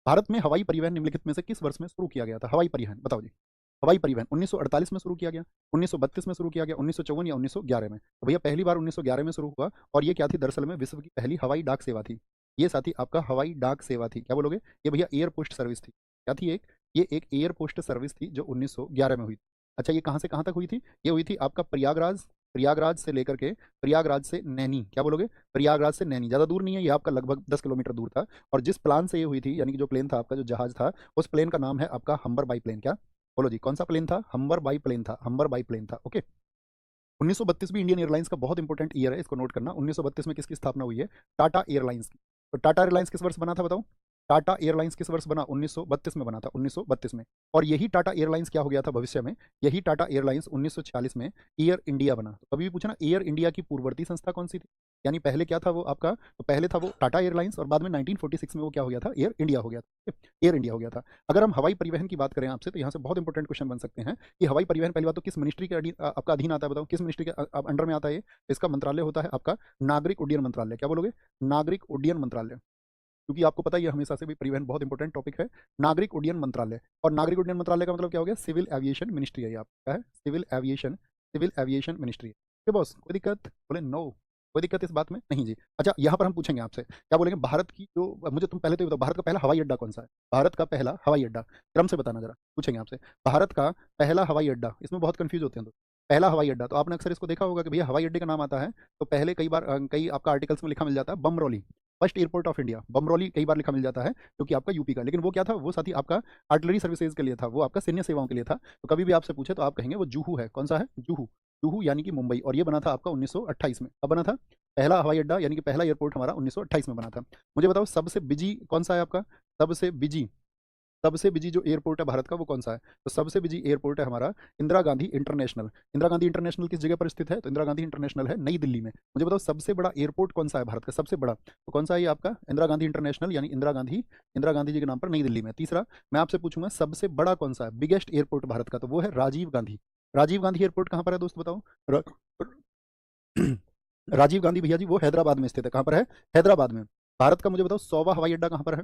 भारत में हवाई परिवहन निम्नलिखित में से किस वर्ष में शुरू किया गया था? हवाई परिवहन बताओ जी। हवाई परिवहन 1948 में शुरू किया गया, 1932 में शुरू किया गया, 1954 या 1911 में? तो भैया पहली बार 1911 में शुरू हुआ, और ये क्या थी दरअसल में विश्व की पहली हवाई डाक सेवा थी। ये साथी आपका हवाई डाक सेवा थी, क्या बोलोगे? ये भैया एयर पोस्ट सर्विस थी। क्या थी एक? ये एक एयर पोस्ट सर्विस थी जो 1911 में हुई थी। अच्छा, ये कहाँ से कहाँ तक हुई थी? ये हुई थी आपका प्रयागराज, प्रयागराज से लेकर के, प्रयागराज से नैनी, क्या बोलोगे? प्रयागराज से नैनी, ज़्यादा दूर नहीं है ये, आपका लगभग 10 किलोमीटर दूर था। और जिस प्लान से ये हुई थी, यानी कि जो प्लेन था आपका, जो जहाज था, उस प्लेन का नाम है आपका हम्बर बाई प्लेन। क्या बोलो जी, कौन सा प्लेन था? हम्बर बाई प्लेन था, हम्बर बाई प्लेन था। ओके। 1932 भी इंडियन एयरलाइंस का बहुत इंपॉर्टेंट ईयर है, इसको नोट करना। 1932 में किसकी स्थापना हुई है? टाटा एयरलाइंस की। तो टाटा एयरलाइंस किस वर्ष बना था बताओ? टाटा एयरलाइंस किस वर्ष बना? 1932 में बना था, 1932 में। और यही टाटा एयरलाइंस क्या हो गया था भविष्य में? यही टाटा एयरलाइंस 1946 में एयर इंडिया बना। तो कभी भी पूछा ना, एयर इंडिया की पूर्ववर्ती संस्था कौन सी थी? यानी पहले क्या था वो आपका? तो पहले था वो टाटा एयरलाइंस, और बाद में 1946 में वो क्या हो गया था? एयर इंडिया हो गया था। एयर इंडिया हो गया था। अगर हम हवाई परिवहन की बात करें आपसे, तो यहाँ से बहुत इंपॉर्टेंट क्वेश्चन बन सकते हैं कि हवाई परिवहन पहली बात तो किस मिनिस्ट्री के आपका अधीन आता है? बताओ किस मिनिस्ट्री के अंडर में आता है ये? इसका मंत्रालय होता है आपका नागरिक उड्डयन मंत्रालय। क्या बोलोगे? नागरिक उड्डयन मंत्रालय। क्योंकि आपको पता ही है हमेशा से भी परिवहन बहुत इंपॉर्टेंट टॉपिक है। नागरिक उड्डयन मंत्रालय, और नागरिक उड्डयन मंत्रालय का मतलब क्या हो गया? सिविल एविएशन मिनिस्ट्री है ये आपका, है civil aviation, civil aviation ministry. ठीक है बॉस, कोई दिक्कत? बोले नो, कोई दिक्कत इस बात में नहीं जी। अच्छा, यहाँ पर हम पूछेंगे आपसे, क्या बोलेंगे? भारत की जो, मुझे तुम पहले तो ये बताओ, भारत का पहला हवाई अड्डा कौन सा है? भारत का पहला हवाई अड्डा क्रम से बताना जरा, पूछेंगे आपसे। भारत का पहला हवाई अड्डा, इसमें बहुत कंफ्यूज होते हैं तो। पहला हवाई अड्डा, तो आपने अक्सर इसको देखा होगा कि भैया हवाई अड्डे का नाम आता है तो पहले कई बार कई आपका आर्टिकल्स में लिखा मिल जाता है Bamrauli, first airport of India. Bamrauli कई बार लिखा मिल जाता है क्योंकि आपका यूपी का, लेकिन वो क्या था? वो साथी आपका आर्टिलरी सर्विसेज के लिए था, वो आपका सैन्य सेवाओं के लिए था। तो कभी भी आपसे पूछे तो आप कहेंगे वो जुहू है। कौन सा है? जुहू। जुहू यानी कि मुंबई, और ये बना था आपका 1928 में। कब बना था? पहला हवाई अड्डा यानी कि पहला एयरपोर्ट हमारा 1928 में बना था। मुझे बताओ सबसे बिजी कौन सा है आपका? सबसे बिजी, सबसे बिजी जो एयरपोर्ट है भारत का वो कौन सा है? तो सबसे बिजी एयरपोर्ट है हमारा इंदिरा गांधी इंटरनेशनल। इंदिरा गांधी इंटरनेशनल किस जगह पर स्थित है? तो इंदिरा गांधी इंटरनेशनल है नई दिल्ली में। मुझे बताओ सबसे बड़ा एयरपोर्ट कौन सा है भारत का? सबसे बड़ा तो कौन सा है ये आपका? इंदिरा गांधी इंटरनेशनल, यानी इंदिरा गांधी, इंदिरा गांधी जी के नाम पर नई दिल्ली में। तीसरा मैं आपसे पूछूंगा सबसे बड़ा कौन सा है, बिगेस्ट एयरपोर्ट भारत का? तो वो है राजीव गांधी। राजीव गांधी एयरपोर्ट कहाँ पर है दोस्त बताओ? र- राजीव गांधी भैया जी वो हैदराबाद में स्थित है। कहाँ पर है? हैदराबाद में। भारत का मुझे बताओ 100वां हवाई अड्डा कहाँ पर है?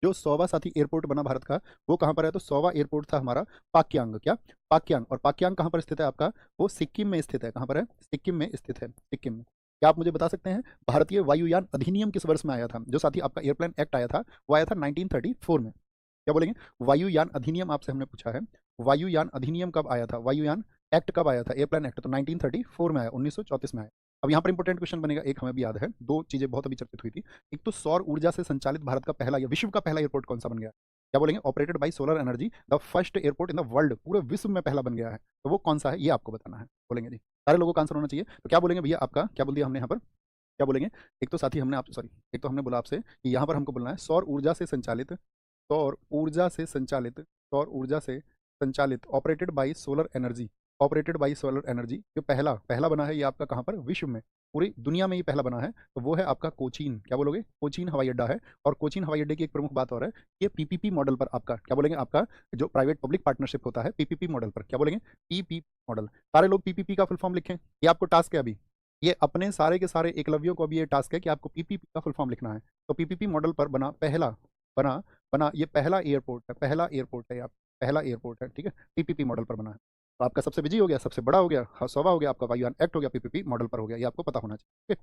जो 100वां साथी एयरपोर्ट बना भारत का, वो कहाँ पर है? तो 100वां एयरपोर्ट था हमारा पाक्यांग। क्या? पाक्यांग। और पाक्यांग कहाँ पर स्थित है आपका? वो सिक्किम में स्थित है। कहाँ पर है? सिक्किम में स्थित है, सिक्किम में। क्या आप मुझे बता सकते हैं भारतीय वायुयान अधिनियम किस वर्ष में आया था? जो साथी आपका एयरप्लेन एक्ट आया था वो आया था 1934 में। क्या बोलेंगे? वायुयान अधिनियम आपसे हमने पूछा है, वायुयान अधिनियम कब आया था? वायुयान एक्ट कब आया था? एयरप्लेन एक्ट तो 1934 में आया, 1934 में आया। अब यहाँ पर इंपॉर्टेंट क्वेश्चन बनेगा, एक हमें भी याद है, दो चीजें बहुत अभी चर्चित हुई थी। एक तो सौर ऊर्जा से संचालित भारत का पहला या विश्व का पहला एयरपोर्ट कौन सा बन गया? क्या बोलेंगे? Operated by solar energy, the first airport in the world, पूरे विश्व में पहला बन गया है। तो वो कौन सा है ये आपको बताना है। बोलेंगे जी, सारे लोगों का आंसर होना चाहिए। तो क्या बोलेंगे भैया आपका? क्या बोल दिया हमने यहाँ पर? क्या बोलेंगे? एक तो साथी हमने आप सॉरी, एक तो हमने बोला आपसे कि यहाँ पर हमको बोलना है सौर ऊर्जा से संचालित, सौर ऊर्जा से संचालित, सौर ऊर्जा से संचालित, operated by solar energy, operated by solar energy. जो पहला पहला बना है ये आपका कहाँ पर? विश्व में, पूरी दुनिया में ये पहला बना है। तो वो है आपका कोचीन। क्या बोलोगे? कोचीन हवाई अड्डा है। और कोचीन हवाई अड्डे की एक प्रमुख बात और है, ये पीपीपी मॉडल पर आपका, क्या बोलेंगे, आपका जो प्राइवेट पब्लिक पार्टनरशिप होता है पीपीपी मॉडल पर। क्या बोलेंगे? PPP model. सारे लोग पीपीपी का फुल फॉर्म लिखें, ये आपको टास्क है अभी। ये अपने सारे के सारे एकलव्यों को अभी ये टास्क है कि आपको पीपीपी का फुल फॉर्म लिखना है। तो पीपीपी मॉडल पर बना पहला, बना बना ये पहला एयरपोर्ट है, पहला एयरपोर्ट है आप, पहला एयरपोर्ट है। ठीक है, पीपीपी मॉडल पर बना है। तो आपका सबसे बिजी हो गया, सबसे बड़ा हो गया, 100वां हो गया आपका, वायुयान एक्ट हो गया, पीपीपी मॉडल पर हो गया, ये आपको पता होना चाहिए।